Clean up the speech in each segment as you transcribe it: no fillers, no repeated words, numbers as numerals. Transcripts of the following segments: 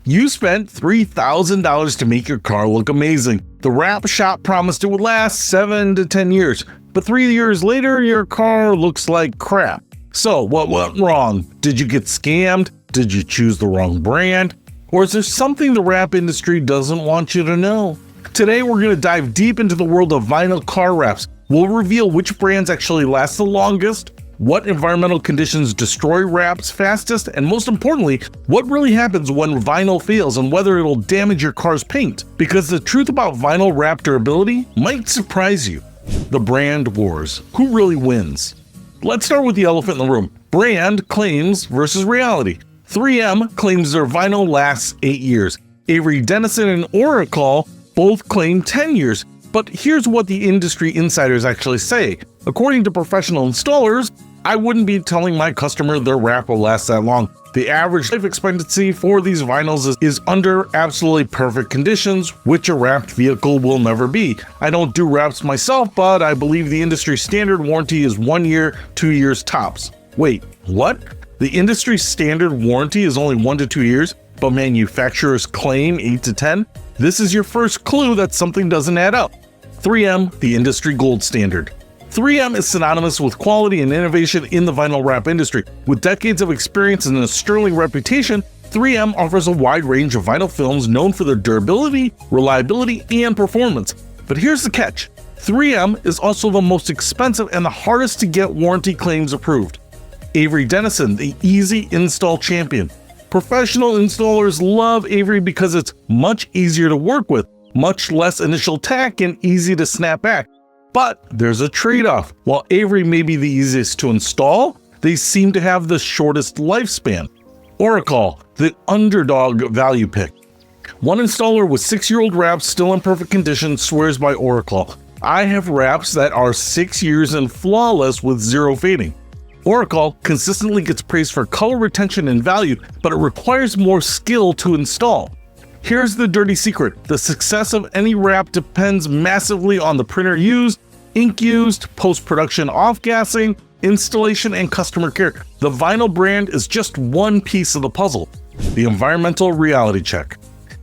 You spent $3,000 to make your car look amazing. The wrap shop promised it would last 7 to 10 years, but 3 years later, your car looks like crap. So what went wrong? Did you get scammed? Did you choose the wrong brand? Or is there something the wrap industry doesn't want you to know? Today, we're going to dive deep into the world of vinyl car wraps. We'll reveal which brands actually last the longest, what environmental conditions destroy wraps fastest, and most importantly, what really happens when vinyl fails and whether it'll damage your car's paint. Because the truth about vinyl wrap durability might surprise you. The brand wars. Who really wins? Let's start with the elephant in the room. Brand claims versus reality. 3M claims their vinyl lasts 8 years. Avery Dennison and Oracal both claim 10 years. But here's what the industry insiders actually say. According to professional installers, I wouldn't be telling my customer their wrap will last that long. The average life expectancy for these vinyls is under absolutely perfect conditions, which a wrapped vehicle will never be. I don't do wraps myself, but I believe the industry standard warranty is 1 year, 2 years tops. Wait, what? The industry standard warranty is only 1 to 2 years, but manufacturers claim 8 to 10? This is your first clue that something doesn't add up. 3M, the industry gold standard. 3M is synonymous with quality and innovation in the vinyl wrap industry. With decades of experience and a sterling reputation, 3M offers a wide range of vinyl films known for their durability, reliability, and performance. But here's the catch. 3M is also the most expensive and the hardest to get warranty claims approved. Avery Dennison, the easy install champion. Professional installers love Avery because it's much easier to work with, much less initial tack, and easy to snap back. But there's a trade-off. While Avery may be the easiest to install, they seem to have the shortest lifespan. Oracal, the underdog value pick. One installer with 6-year-old wraps still in perfect condition swears by Oracal. I have wraps that are 6 years and flawless with zero fading. Oracal consistently gets praised for color retention and value, but it requires more skill to install. Here's the dirty secret. The success of any wrap depends massively on the printer used, ink used, post-production off-gassing, installation, and customer care. The vinyl brand is just one piece of the puzzle. The environmental reality check.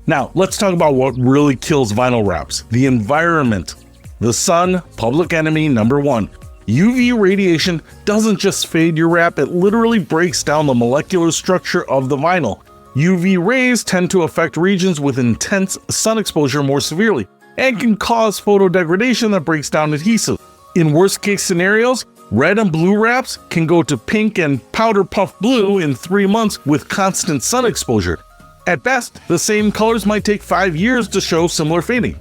Now, let's talk about what really kills vinyl wraps. The environment. The sun, public enemy number one. UV radiation doesn't just fade your wrap, it literally breaks down the molecular structure of the vinyl. UV rays tend to affect regions with intense sun exposure more severely and can cause photo degradation that breaks down adhesive. In worst case scenarios, red and blue wraps can go to pink and powder puff blue in 3 months with constant sun exposure. At best, the same colors might take 5 years to show similar fading.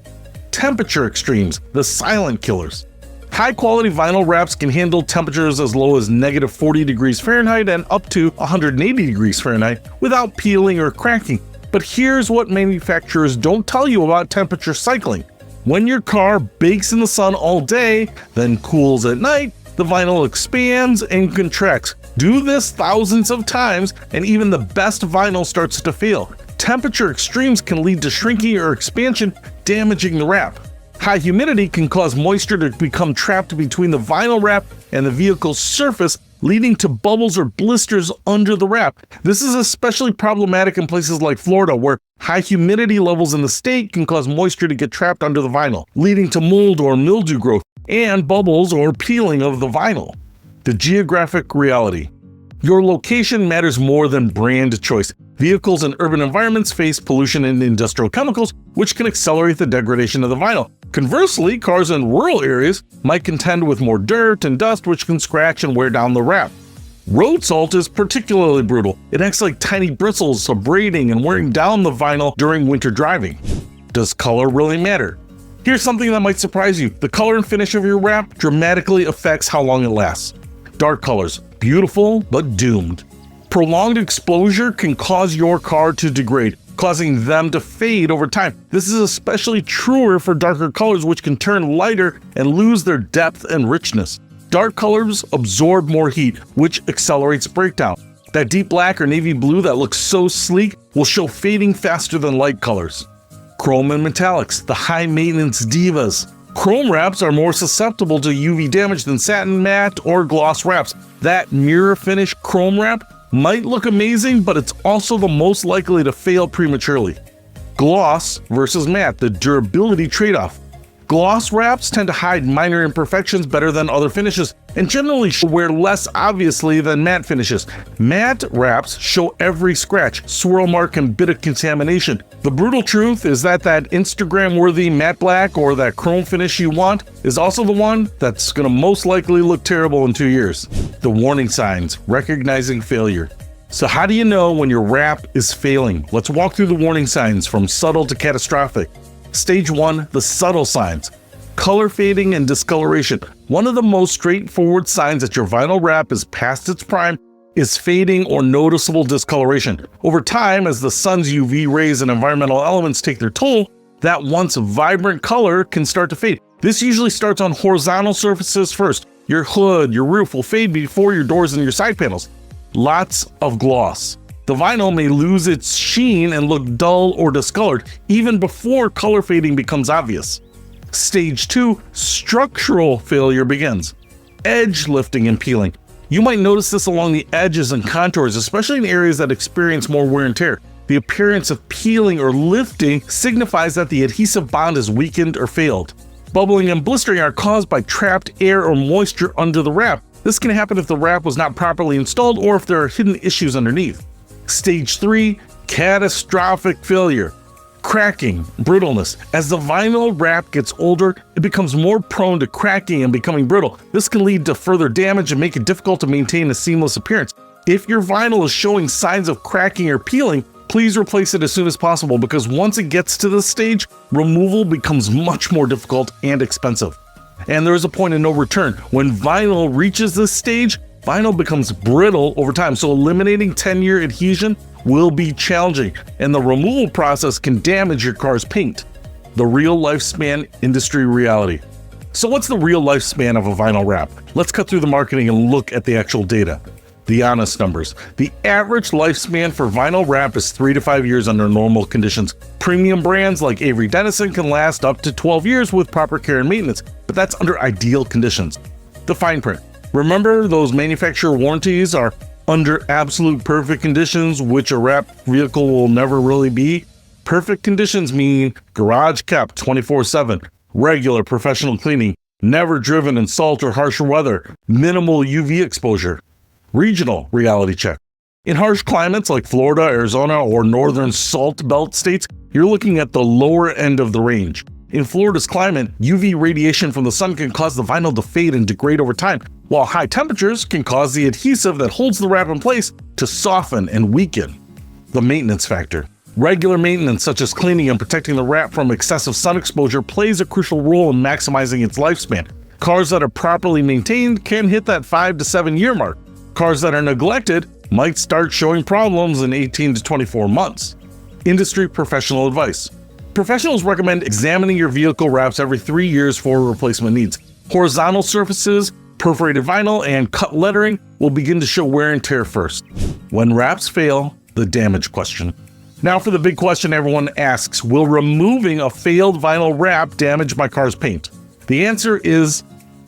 Temperature extremes, the silent killers. High-quality vinyl wraps can handle temperatures as low as negative 40 degrees Fahrenheit and up to 180 degrees Fahrenheit without peeling or cracking. But here's what manufacturers don't tell you about temperature cycling. When your car bakes in the sun all day, then cools at night, the vinyl expands and contracts. Do this thousands of times, and even the best vinyl starts to fail. Temperature extremes can lead to shrinking or expansion, damaging the wrap. High humidity can cause moisture to become trapped between the vinyl wrap and the vehicle's surface, leading to bubbles or blisters under the wrap. This is especially problematic in places like Florida, where high humidity levels in the state can cause moisture to get trapped under the vinyl, leading to mold or mildew growth and bubbles or peeling of the vinyl. The geographic reality. Your location matters more than brand choice. Vehicles in urban environments face pollution and industrial chemicals, which can accelerate the degradation of the vinyl. Conversely, cars in rural areas might contend with more dirt and dust, which can scratch and wear down the wrap. Road salt is particularly brutal. It acts like tiny bristles, abrading and wearing down the vinyl during winter driving. Does color really matter? Here's something that might surprise you. The color and finish of your wrap dramatically affects how long it lasts. Dark colors, beautiful but doomed. Prolonged exposure can cause your car to degrade, causing them to fade over time. This is especially truer for darker colors, which can turn lighter and lose their depth and richness. Dark colors absorb more heat, which accelerates breakdown. That deep black or navy blue that looks so sleek will show fading faster than light colors. Chrome and metallics, the high-maintenance divas. Chrome wraps are more susceptible to UV damage than satin, matte, or gloss wraps. That mirror finish chrome wrap might look amazing, but it's also the most likely to fail prematurely. Gloss versus matte, the durability trade-off. Gloss wraps tend to hide minor imperfections better than other finishes and generally wear less obviously than matte finishes. Matte wraps show every scratch, swirl mark, and bit of contamination. The brutal truth is that Instagram-worthy matte black or that chrome finish you want is also the one that's going to most likely look terrible in 2 years. The warning signs, recognizing failure. So how do you know when your wrap is failing? Let's walk through the warning signs from subtle to catastrophic. Stage 1, the subtle signs. Color fading and discoloration. One of the most straightforward signs that your vinyl wrap is past its prime is fading or noticeable discoloration. Over time, as the sun's UV rays and environmental elements take their toll, that once vibrant color can start to fade. This usually starts on horizontal surfaces first. Your hood, your roof will fade before your doors and your side panels. Lots of gloss. The vinyl may lose its sheen and look dull or discolored even before color fading becomes obvious. Stage 2, structural failure begins. Edge lifting and peeling. You might notice this along the edges and contours, especially in areas that experience more wear and tear. The appearance of peeling or lifting signifies that the adhesive bond is weakened or failed. Bubbling and blistering are caused by trapped air or moisture under the wrap. This can happen if the wrap was not properly installed or if there are hidden issues underneath. Stage 3, catastrophic failure. Cracking, brittleness. As the vinyl wrap gets older, it becomes more prone to cracking and becoming brittle. This can lead to further damage and make it difficult to maintain a seamless appearance. If your vinyl is showing signs of cracking or peeling, please replace it as soon as possible because once it gets to this stage, removal becomes much more difficult and expensive. And there is a point of no return. When vinyl reaches this stage, vinyl becomes brittle over time, so eliminating 10-year adhesion will be challenging, and the removal process can damage your car's paint. The real lifespan industry reality. So what's the real lifespan of a vinyl wrap? Let's cut through the marketing and look at the actual data. The honest numbers. The average lifespan for vinyl wrap is 3 to 5 years under normal conditions. Premium brands like Avery Dennison can last up to 12 years with proper care and maintenance, but that's under ideal conditions. The fine print. Remember, those manufacturer warranties are under absolute perfect conditions, which a wrap vehicle will never really be. Perfect conditions mean garage kept 24/7, regular professional cleaning, never driven in salt or harsher weather, minimal UV exposure. Regional reality check. In harsh climates like Florida, Arizona, or northern salt belt states, you're looking at the lower end of the range. In Florida's climate, UV radiation from the sun can cause the vinyl to fade and degrade over time, while high temperatures can cause the adhesive that holds the wrap in place to soften and weaken. The maintenance factor. Regular maintenance, such as cleaning and protecting the wrap from excessive sun exposure, plays a crucial role in maximizing its lifespan. Cars that are properly maintained can hit that 5 to 7 year mark. Cars that are neglected might start showing problems in 18 to 24 months. Industry professional advice. Professionals recommend examining your vehicle wraps every 3 years for replacement needs. Horizontal surfaces, perforated vinyl, and cut lettering will begin to show wear and tear first. When wraps fail, the damage question. Now for the big question everyone asks, will removing a failed vinyl wrap damage my car's paint? The answer is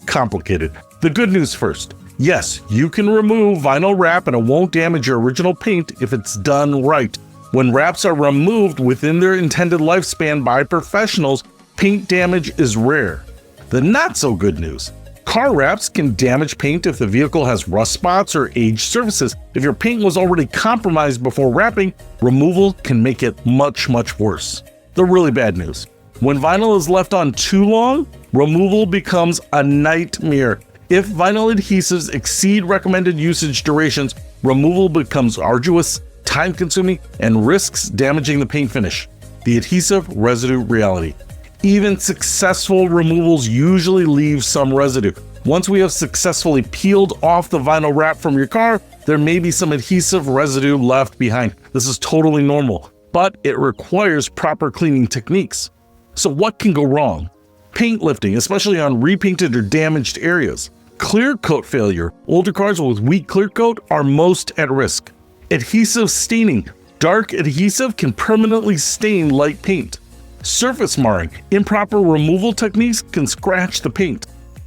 complicated. The good news first. Yes, you can remove vinyl wrap and it won't damage your original paint if it's done right. When wraps are removed within their intended lifespan by professionals, paint damage is rare. The not so good news. Car wraps can damage paint if the vehicle has rust spots or aged surfaces. If your paint was already compromised before wrapping, removal can make it much worse. The really bad news. When vinyl is left on too long, removal becomes a nightmare. If vinyl adhesives exceed recommended usage durations, removal becomes arduous, time-consuming, and risks damaging the paint finish. The adhesive residue reality. Even successful removals usually leave some residue. Once we have successfully peeled off the vinyl wrap from your car, there may be some adhesive residue left behind. This is totally normal, but it requires proper cleaning techniques. So what can go wrong? Paint lifting, especially on repainted or damaged areas. Clear coat failure. Older cars with weak clear coat are most at risk. Adhesive staining. Dark adhesive can permanently stain light paint. Surface marring. Improper removal techniques can scratch the paint.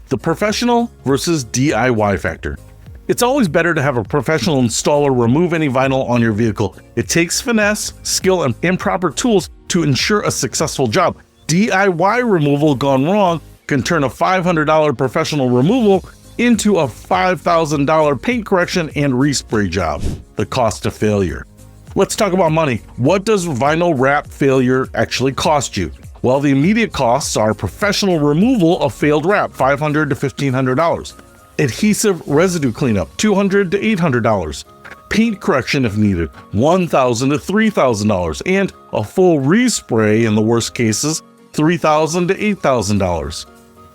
The professional versus DIY factor. It's always better to have a professional installer remove any vinyl on your vehicle. It takes finesse, skill, and improper tools to ensure a successful job. DIY removal gone wrong can turn a $500 professional removal into a $5,000 paint correction and respray job. The cost of failure. Let's talk about money. What does vinyl wrap failure actually cost you? Well, the immediate costs are professional removal of failed wrap, $500 to $1,500. Adhesive residue cleanup, $200 to $800. Paint correction if needed, $1,000 to $3,000. And a full respray in the worst cases, $3,000 to $8,000.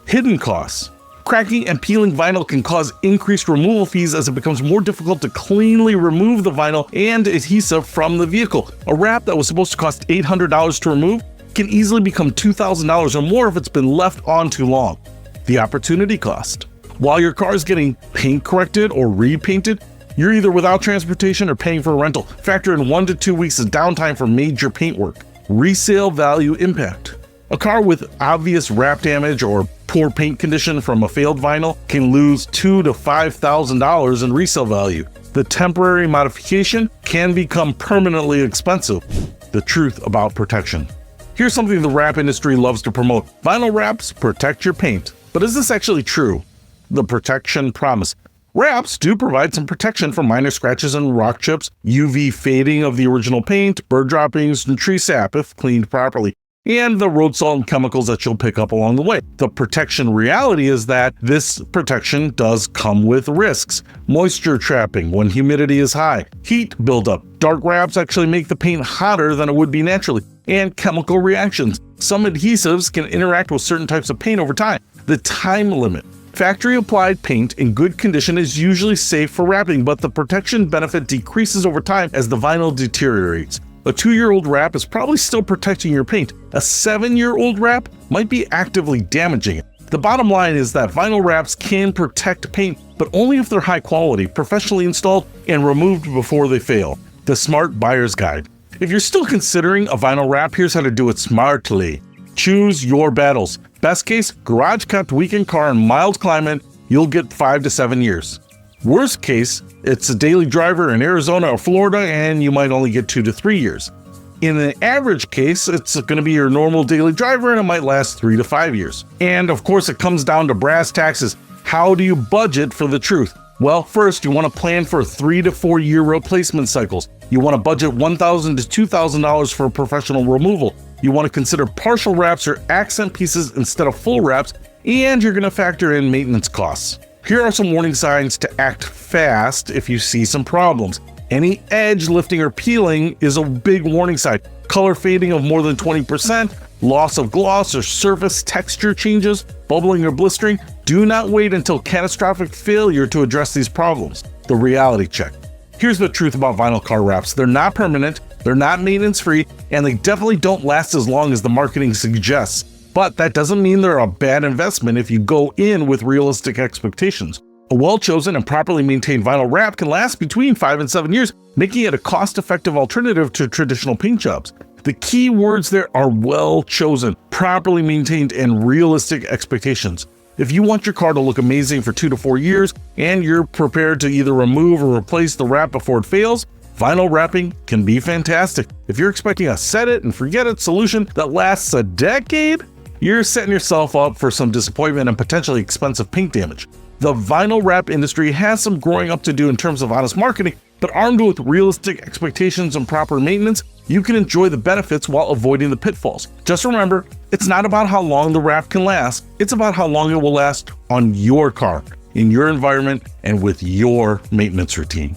Hidden costs. Cracking and peeling vinyl can cause increased removal fees as it becomes more difficult to cleanly remove the vinyl and adhesive from the vehicle. A wrap that was supposed to cost $800 to remove can easily become $2,000 or more if it's been left on too long. The opportunity cost. While your car is getting paint corrected or repainted, you're either without transportation or paying for a rental. Factor in 1 to 2 weeks of downtime for major paint work. Resale value impact. A car with obvious wrap damage or poor paint condition from a failed vinyl can lose $2,000 to $5,000 in resale value. The temporary modification can become permanently expensive. The truth about protection. Here's something the wrap industry loves to promote. Vinyl wraps protect your paint. But is this actually true? The protection promise. Wraps do provide some protection from minor scratches and rock chips, UV fading of the original paint, bird droppings, and tree sap if cleaned properly, and the road salt and chemicals that you'll pick up along the way. The protection reality is that this protection does come with risks. Moisture trapping when humidity is high, heat buildup. Dark wraps actually make the paint hotter than it would be naturally, and chemical reactions. Some adhesives can interact with certain types of paint over time. The time limit. Factory applied paint in good condition is usually safe for wrapping, but the protection benefit decreases over time as the vinyl deteriorates. A 2-year-old wrap is probably still protecting your paint. A 7-year-old wrap might be actively damaging it. The bottom line is that vinyl wraps can protect paint, but only if they're high quality, professionally installed, and removed before they fail. The Smart Buyer's Guide. If you're still considering a vinyl wrap, here's how to do it smartly. Choose your battles. Best case, garage kept weekend car in mild climate, you'll get 5 to 7 years. Worst case, it's a daily driver in Arizona or Florida and you might only get 2 to 3 years. In the average case, it's going to be your normal daily driver and it might last 3 to 5 years. And of course, it comes down to brass taxes. How do you budget for the truth? Well, first, you want to plan for 3 to 4 year replacement cycles. You want to budget $1,000 to $2,000 for professional removal. You want to consider partial wraps or accent pieces instead of full wraps, and you're going to factor in maintenance costs. Here are some warning signs to act fast if you see some problems. Any edge lifting or peeling is a big warning sign. Color fading of more than 20%, loss of gloss or surface texture changes, bubbling or blistering. Do not wait until catastrophic failure to address these problems. The reality check. Here's the truth about vinyl car wraps. They're not permanent, they're not maintenance-free, and they definitely don't last as long as the marketing suggests. But that doesn't mean they're a bad investment if you go in with realistic expectations. A well-chosen and properly maintained vinyl wrap can last between 5 and 7 years, making it a cost-effective alternative to traditional paint jobs. The key words there are well-chosen, properly maintained, and realistic expectations. If you want your car to look amazing for 2 to 4 years, and you're prepared to either remove or replace the wrap before it fails, vinyl wrapping can be fantastic. If you're expecting a set-it-and-forget-it solution that lasts a decade, you're setting yourself up for some disappointment and potentially expensive paint damage. The vinyl wrap industry has some growing up to do in terms of honest marketing, but armed with realistic expectations and proper maintenance, you can enjoy the benefits while avoiding the pitfalls. Just remember, it's not about how long the wrap can last, it's about how long it will last on your car, in your environment, and with your maintenance routine.